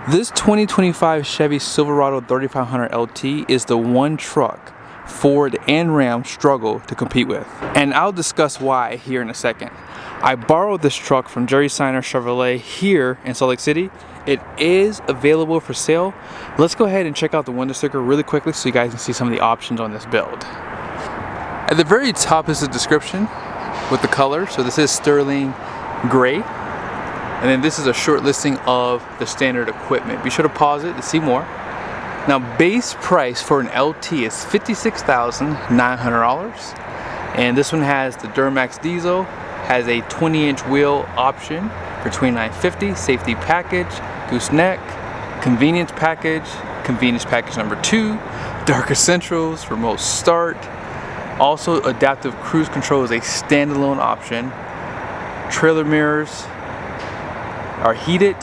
This 2025 Chevy Silverado 3500 LT is the one truck Ford and Ram struggle to compete with. And I'll discuss why here in a second. I borrowed this truck from Seiner Chevrolet here in Salt Lake City. It is available for sale. Let's go ahead and check out the window sticker really quickly so you guys can see some of the options on this build. At the very top is the description with the color. So this is sterling gray. And then this is a short listing of the standard equipment. Be sure to pause it to see more. Now, base price for an LT is $56,900. And this one has the Duramax diesel, has a 20-inch wheel option for $29.50, safety package, gooseneck, convenience package number 2, dark essentials, remote start. Also, adaptive cruise control is a standalone option. Trailer mirrors are heated.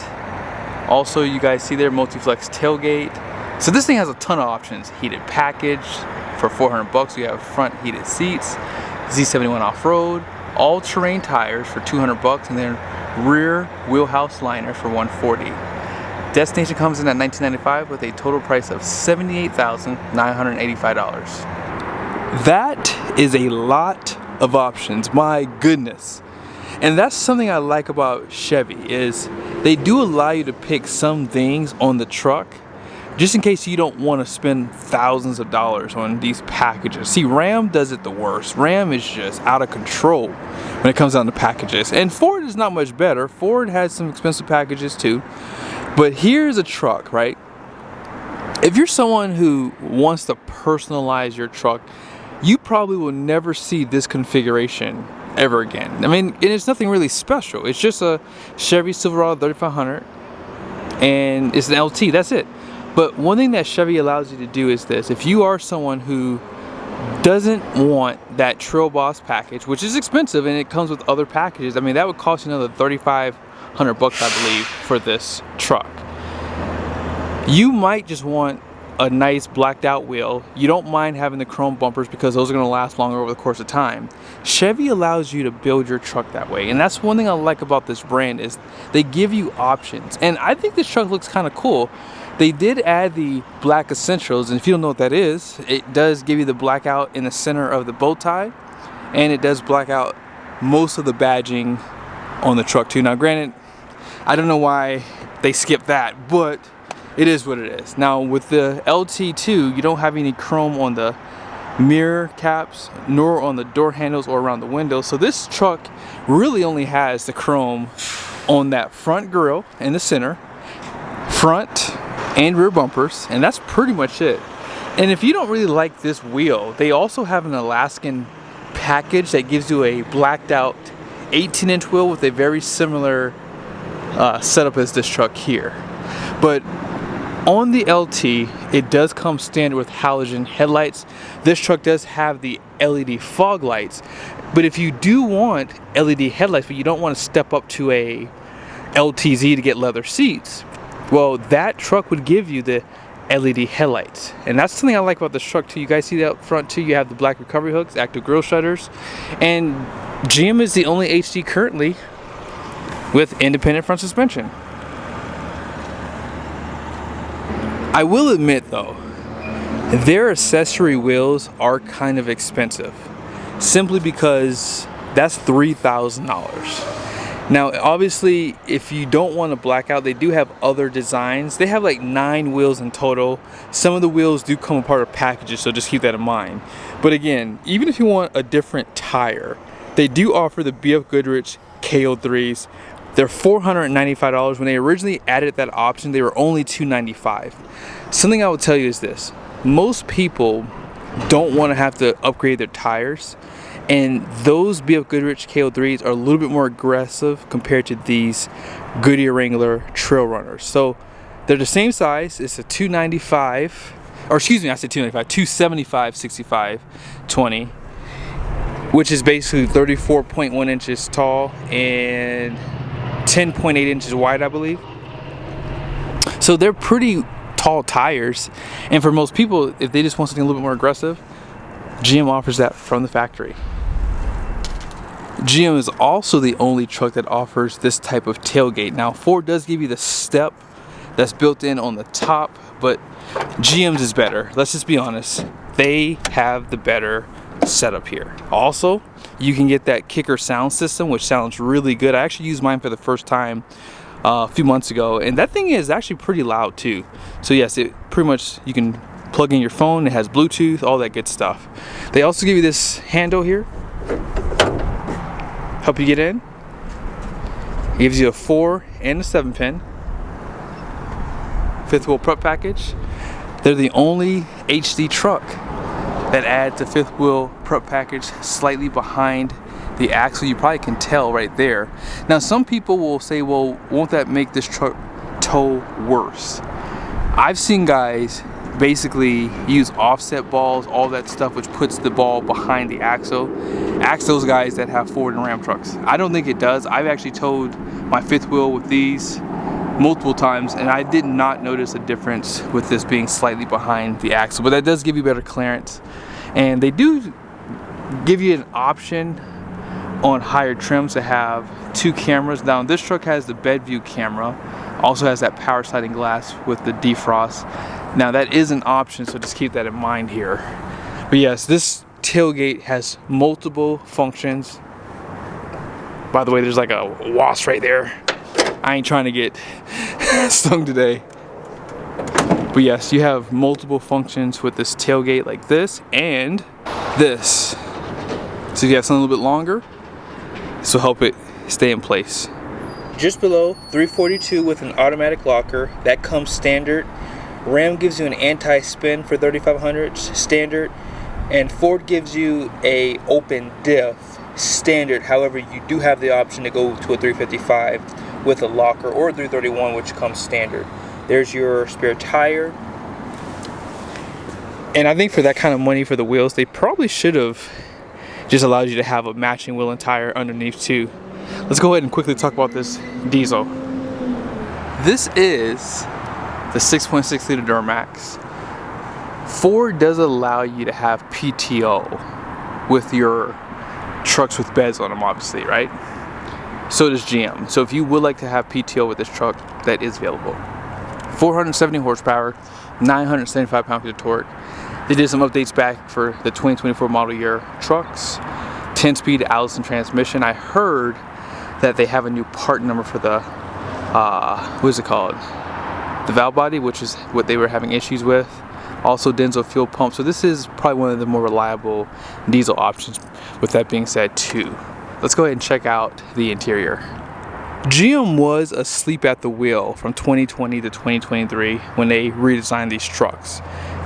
Also, you guys see there, multi-flex tailgate. So this thing has a ton of options. Heated package for $400. You have front heated seats, Z71 off-road, all-terrain tires for $200, and then rear wheelhouse liner for $140. Destination comes in at $1995 with a total price of $78,985. That is a lot of options, my goodness. And that's something I like about Chevy, is they do allow you to pick some things on the truck just in case you don't want to spend thousands of dollars on these packages. See, Ram does it the worst. Ram is just out of control when it comes down to packages. And Ford is not much better. Ford has some expensive packages too. But here's a truck, right? If you're someone who wants to personalize your truck, you probably will never see this configuration ever again. I mean, and it's nothing really special. It's just a Chevy Silverado 3500 and it's an LT, that's it. But one thing that Chevy allows you to do is this. If you are someone who doesn't want that Trail Boss package, which is expensive and it comes with other packages, I mean, that would cost you another $3,500, I believe, for this truck. You might just want a nice blacked out wheel. You don't mind having the chrome bumpers because those are going to last longer over the course of time. Chevy allows you to build your truck that way, and that's one thing I like about this brand, is they give you options. And I think this truck looks kind of cool. They did add the black essentials, and if you don't know what that is, it does give you the blackout in the center of the bow tie, and it does black out most of the badging on the truck too. Now granted, I don't know why they skipped that, but it is what it is. Now with the LT2, you don't have any chrome on the mirror caps nor on the door handles or around the windows. So this truck really only has the chrome on that front grille in the center, front and rear bumpers, and that's pretty much it. And if you don't really like this wheel, they also have an Alaskan package that gives you a blacked out 18-inch wheel with a very similar setup as this truck here. But on the LT, it does come standard with halogen headlights. This truck does have the LED fog lights, but if you do want LED headlights but you don't want to step up to a LTZ to get leather seats, well, that truck would give you the LED headlights. And that's something I like about this truck too. You guys see that up front too, you have the black recovery hooks, active grille shutters, and GM is the only HD currently with independent front suspension. I will admit though, their accessory wheels are kind of expensive, simply because that's $3,000. Now obviously, if you don't want to black out, they do have other designs. They have like 9 wheels in total. Some of the wheels do come apart of packages, so just keep that in mind. But again, even if you want a different tire, they do offer the BFGoodrich KO3s. They're $495. When they originally added that option, they were only $295. Something I will tell you is this: most people don't want to have to upgrade their tires, and those BFGoodrich KO3s are a little bit more aggressive compared to these Goodyear Wrangler Trail Runners. So they're the same size. It's a 295, or excuse me, I said 295, 275 65 20, which is basically 34.1 inches tall and 10.8 inches wide, I believe. So they're pretty tall tires, and for most people, if they just want something a little bit more aggressive, GM offers that from the factory. GM is also the only truck that offers this type of tailgate. Now Ford does give you the step that's built in on the top, but GM's is better. Let's just be honest. They have the better setup here. Also, you can get that kicker sound system, which sounds really good. I actually used mine for the first time a few months ago, and that thing is actually pretty loud too. So yes, it pretty much, you can plug in your phone, it has Bluetooth, all that good stuff. They also give you this handle here, help you get in. It gives you a 4 and a 7 pin. Fifth wheel prep package. They're the only HD truck that adds a fifth wheel prep package slightly behind the axle. You probably can tell right there. Now some people will say, well, won't that make this truck tow worse? I've seen guys basically use offset balls, all that stuff, which puts the ball behind the axle. Ask those guys that have Ford and Ram trucks. I don't think it does. I've actually towed my fifth wheel with these multiple times, and I did not notice a difference with this being slightly behind the axle, but that does give you better clearance. And they do give you an option on higher trims to have 2 cameras. Now this truck has the bed view camera, also has that power sliding glass with the defrost. Now that is an option, so just keep that in mind here. But yes, this tailgate has multiple functions. By the way, there's like a wasp right there. I ain't trying to get stung today. But yes, you have multiple functions with this tailgate, like this and this. So if you have something a little bit longer, this will help it stay in place. Just below 342 with an automatic locker, that comes standard. Ram gives you an anti-spin for 3500 standard, and Ford gives you a open diff standard. However, you do have the option to go to a 355 with a locker, or a 331, which comes standard. There's your spare tire. And I think for that kind of money for the wheels, they probably should have just allowed you to have a matching wheel and tire underneath too. Let's go ahead and quickly talk about this diesel. This is the 6.6 liter Duramax. Ford does allow you to have PTO with your trucks with beds on them, obviously, right? So does GM. So if you would like to have PTO with this truck, that is available. 470 horsepower, 975 pound-feet of torque. They did some updates back for the 2024 model year trucks. 10-speed Allison transmission. I heard that they have a new part number for the, what is it called? The valve body, which is what they were having issues with. Also Denso fuel pump. So this is probably one of the more reliable diesel options, with that being said too. Let's go ahead and check out the interior. GM was asleep at the wheel from 2020 to 2023 when they redesigned these trucks.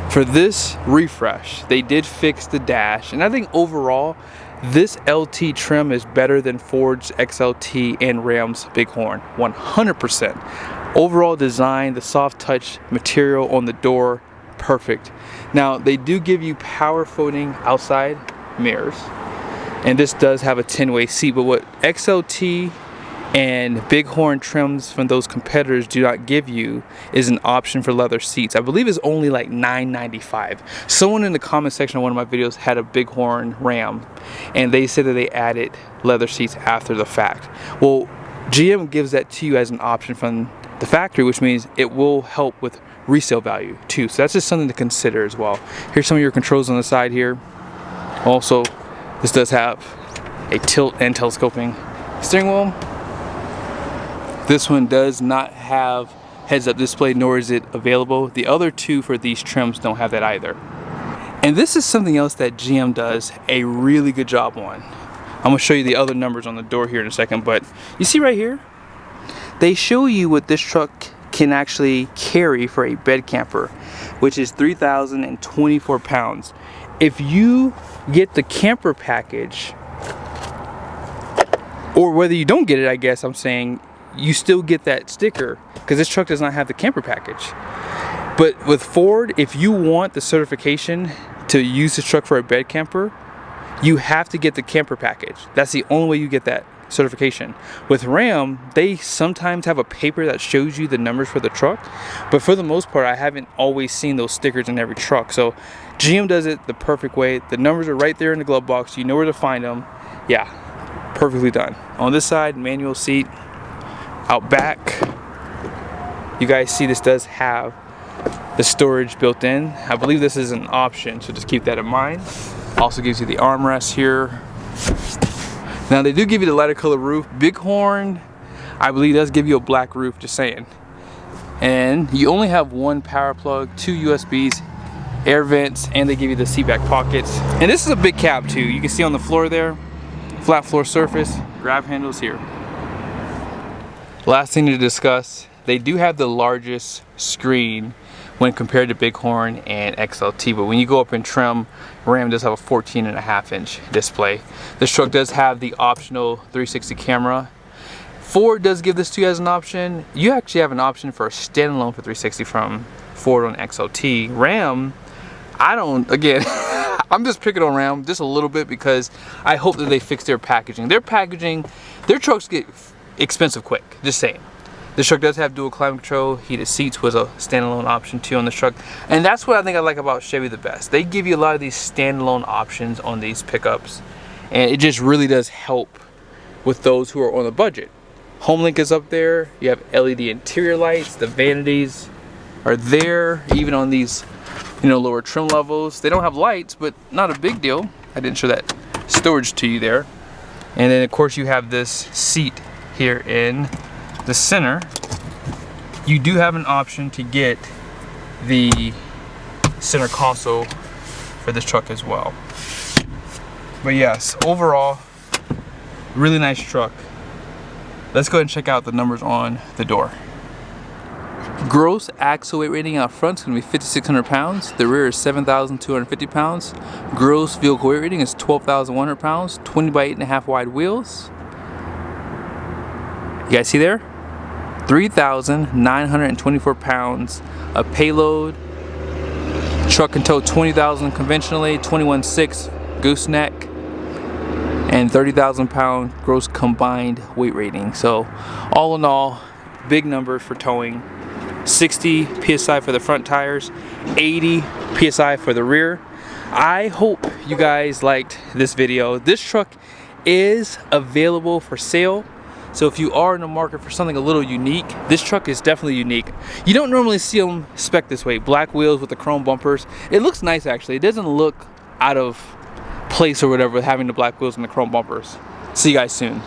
For this refresh, they did fix the dash, and I think overall this LT trim is better than Ford's XLT and Ram's Bighorn, 100%. Overall design, the soft touch material on the door, perfect. Now they do give you power folding outside mirrors, and this does have a 10-way seat, but what XLT and Bighorn trims from those competitors do not give you is an option for leather seats. I believe it's only like $9.95. Someone in the comment section of one of my videos had a Bighorn Ram, and they said that they added leather seats after the fact. Well, GM gives that to you as an option from the factory, which means it will help with resale value too. So that's just something to consider as well. Here's some of your controls on the side here. Also, this does have a tilt and telescoping steering wheel. This one does not have heads-up display, nor is it available. The other two for these trims don't have that either. And this is something else that GM does a really good job on. I'm gonna show you the other numbers on the door here in a second, but you see right here, they show you what this truck can actually carry for a bed camper, which is 3,024 pounds. If you get the camper package, or whether you don't get it, I guess I'm saying, you still get that sticker because this truck does not have the camper package. But with Ford, if you want the certification to use this truck for a bed camper, you have to get the camper package. That's the only way you get that certification. With Ram, they sometimes have a paper that shows you the numbers for the truck, but for the most part, I haven't always seen those stickers in every truck. So GM does it the perfect way. The numbers are right there in the glove box. You know where to find them. Yeah, perfectly done. On this side, manual seat. Out back, You guys see this does have the storage built in. I believe this is an option, so just keep that in mind. Also gives you the armrest here. Now they do give you the lighter color roof. Bighorn, I believe, does give you a black roof, just saying. And you only have one power plug, 2 USBs, air vents, and they give you the seat back pockets. And this is a big cab too. You can see on the floor there, flat floor surface, grab handles here. Last thing to discuss, they do have the largest screen when compared to Bighorn and XLT, but when you go up in trim, Ram does have a 14.5-inch display. This truck does have the optional 360 camera. Ford does give this to you as an option. You actually have an option for a standalone for 360 from Ford on XLT. Ram, I don't, again, I'm just picking on Ram just a little bit because I hope that they fix their packaging. Their trucks get expensive quick, just saying. This truck does have dual climate control. Heated seats was a standalone option too on this truck. And that's what I think I like about Chevy the best. They give you a lot of these standalone options on these pickups. And it just really does help with those who are on a budget. HomeLink is up there. You have LED interior lights. The vanities are there, even on these, you know, lower trim levels. They don't have lights, but not a big deal. I didn't show that storage to you there. And then of course you have this seat here in the center. You do have an option to get the center console for this truck as well. But yes, overall, really nice truck. Let's go ahead and check out the numbers on the door. Gross axle weight rating out front is going to be 5,600 pounds. The rear is 7,250 pounds. Gross vehicle weight rating is 12,100 pounds. 20 by 8.5 wide wheels. You guys see there? 3,924 pounds of payload. Truck can tow 20,000 conventionally, 21.6 gooseneck, and 30,000 pound gross combined weight rating. So all in all, big numbers for towing. 60 psi for the front tires, 80 psi for the rear. I hope you guys liked this video. This truck is available for sale. So if you are in the market for something a little unique, this truck is definitely unique. You don't normally see them spec this way. Black wheels with the chrome bumpers. It looks nice actually. It doesn't look out of place or whatever with having the black wheels and the chrome bumpers. See you guys soon.